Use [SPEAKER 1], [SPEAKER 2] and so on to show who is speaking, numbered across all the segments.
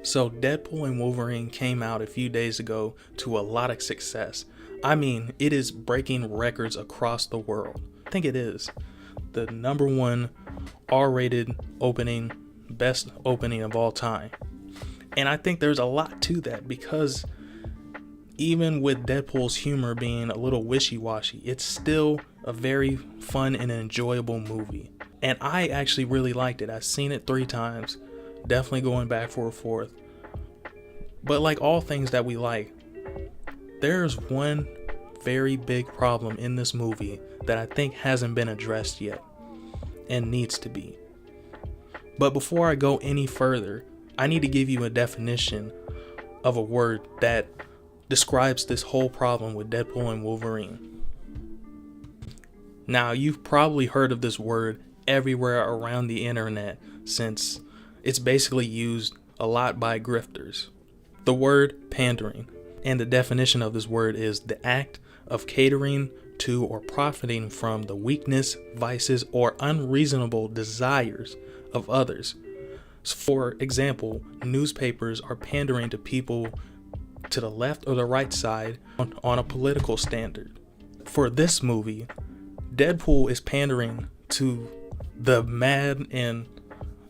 [SPEAKER 1] So Deadpool and Wolverine came out a few days ago to a lot of success. I mean, it is breaking records across the world. I think it is the number one R-rated opening, best opening of all time. And I think there's a lot to that because even with Deadpool's humor being a little wishy-washy, it's still a very fun and enjoyable movie. And I actually really liked it. I've seen it 3 times, definitely going back for a fourth. But like all things that we like, there's one very big problem in this movie that I think hasn't been addressed yet and needs to be. But before I go any further, I need to give you a definition of a word that describes this whole problem with Deadpool and Wolverine. Now, you've probably heard of this word everywhere around the internet since it's basically used a lot by grifters. The word pandering, and the definition of this word is the act of catering to or profiting from the weakness, vices, or unreasonable desires of others. For example, newspapers are pandering to people to the left or the right side on a political standard. For this movie, Deadpool is pandering to the mad and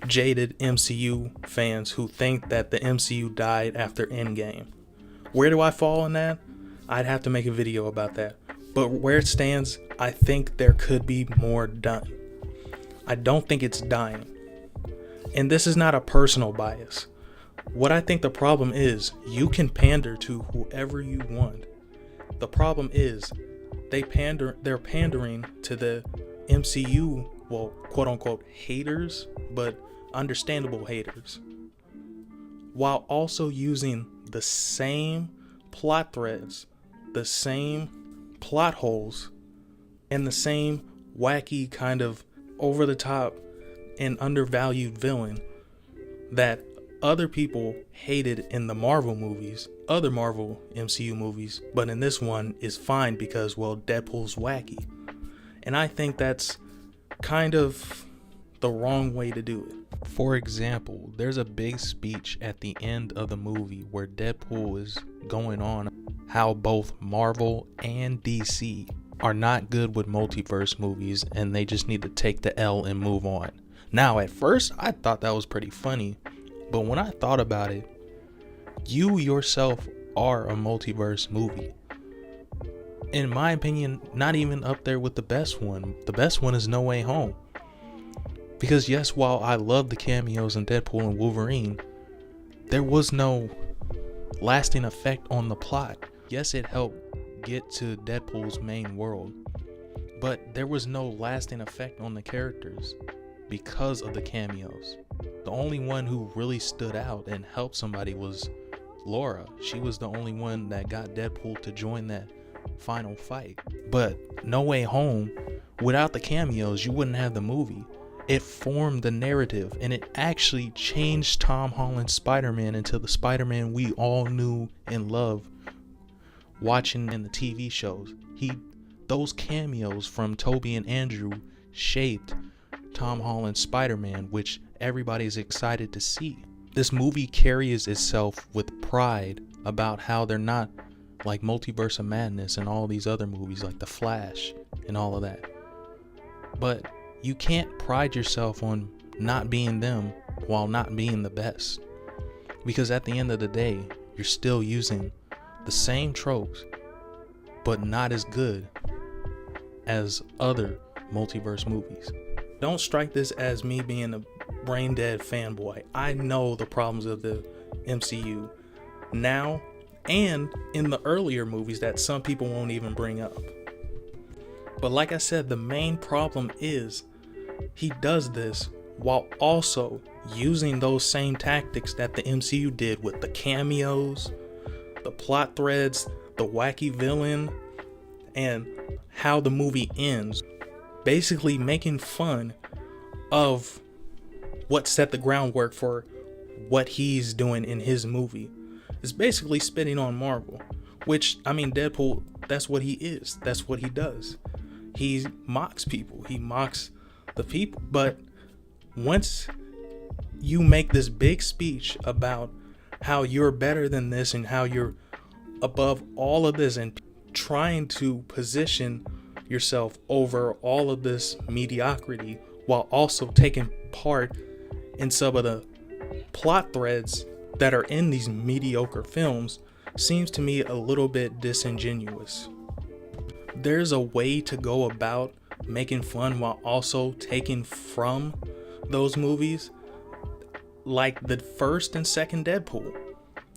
[SPEAKER 1] jaded MCU fans who think that the MCU died after Endgame. Where do I fall in that? I'd have to make a video about that. But where it stands, I think there could be more done. I don't think it's dying. And this is not a personal bias. What I think the problem is, you can pander to whoever you want. The problem is, they're pandering to the MCU, well, quote unquote haters, but understandable haters, while also using the same plot threads, the same plot holes, and the same wacky kind of over the top and undervalued villain that other people hated in the Marvel movies, other Marvel MCU movies, but in this one is fine because, well, Deadpool's wacky. And I think that's kind of the wrong way to do it. For example, there's a big speech at the end of the movie where Deadpool is going on how both Marvel and DC are not good with multiverse movies and they just need to take the L and move on. Now, at first, I thought that was pretty funny, but when I thought about it, you yourself are a multiverse movie. In my opinion, not even up there with the best one. The best one is No Way Home. Because yes, while I love the cameos in Deadpool and Wolverine, there was no lasting effect on the plot. Yes, it helped get to Deadpool's main world, but there was no lasting effect on the characters because of the cameos. The only one who really stood out and helped somebody was Laura. She was the only one that got Deadpool to join that final fight. But No Way Home, without the cameos, you wouldn't have the movie. It formed the narrative, and it actually changed Tom Holland's Spider-Man into the Spider-Man we all knew and loved watching in the TV shows. Those cameos from Tobey and Andrew shaped Tom Holland's Spider-Man, which everybody's excited to see. This movie carries itself with pride about how they're not like Multiverse of Madness and all these other movies like The Flash and all of that. But you can't pride yourself on not being them while not being the best. Because at the end of the day, you're still using the same tropes, but not as good as other multiverse movies. Don't strike this as me being a brain dead fanboy. I know the problems of the MCU now and in the earlier movies that some people won't even bring up. But like I said, the main problem is he does this while also using those same tactics that the MCU did with the cameos, the plot threads, the wacky villain, and how the movie ends. Basically making fun of what set the groundwork for what he's doing in his movie. It's basically spitting on Marvel, which, I mean, Deadpool, that's what he is. That's what he does. He mocks people. He mocks the people. But once you make this big speech about how you're better than this and how you're above all of this, and trying to position yourself over all of this mediocrity while also taking part in some of the plot threads that are in these mediocre films seems to me a little bit disingenuous. There's a way to go about making fun while also taking from those movies, like the first and second Deadpool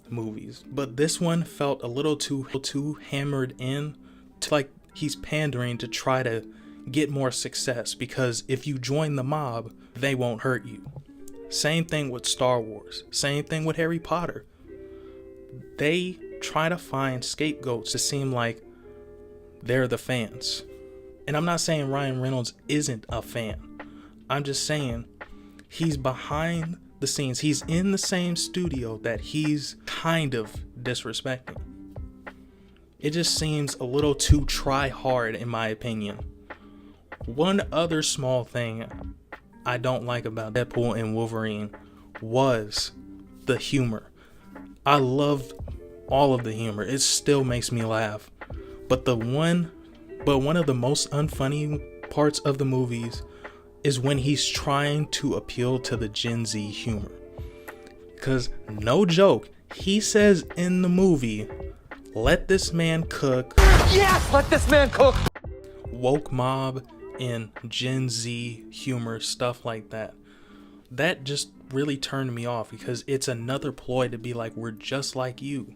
[SPEAKER 1] movies, but this one felt a little too hammered in, to like he's pandering to try to get more success, because if you join the mob, they won't hurt you. Same thing with Star Wars, same thing with Harry Potter. They try to find scapegoats to seem like they're the fans. And I'm not saying Ryan Reynolds isn't a fan. I'm just saying he's behind the scenes. He's in the same studio that he's kind of disrespecting. It just seems a little too try hard, in my opinion. One other small thing I don't like about Deadpool and Wolverine was the humor. I loved all of the humor. It still makes me laugh. But one of the most unfunny parts of the movies is when he's trying to appeal to the Gen Z humor. Because, no joke, he says in the movie, "Let this man cook."
[SPEAKER 2] Yes, let this man cook.
[SPEAKER 1] Woke mob and Gen Z humor, stuff like that. That just really turned me off, because it's another ploy to be like, we're just like you.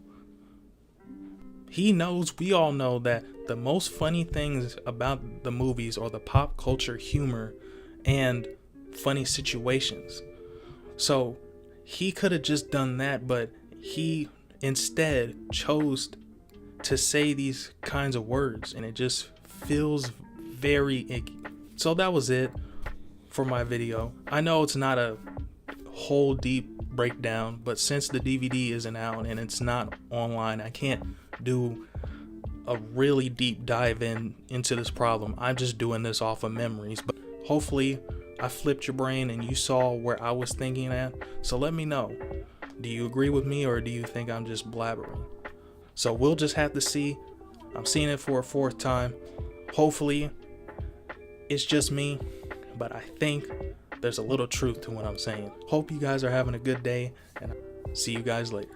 [SPEAKER 1] He knows, we all know, that the most funny things about the movies are the pop culture humor and funny situations. So he could have just done that, but he instead chose to say these kinds of words, and it just feels very icky. So that was it for my video. I know it's not a whole deep breakdown, but since the DVD isn't out and it's not online, I can't do a really deep dive into this problem. I'm just doing this off of memories, but hopefully I flipped your brain and you saw where I was thinking at. So let me know, do you agree with me, or do you think I'm just blabbering? So we'll just have to see. I'm seeing it for a fourth time. Hopefully it's just me, but I think there's a little truth to what I'm saying. Hope you guys are having a good day, and I'll see you guys later.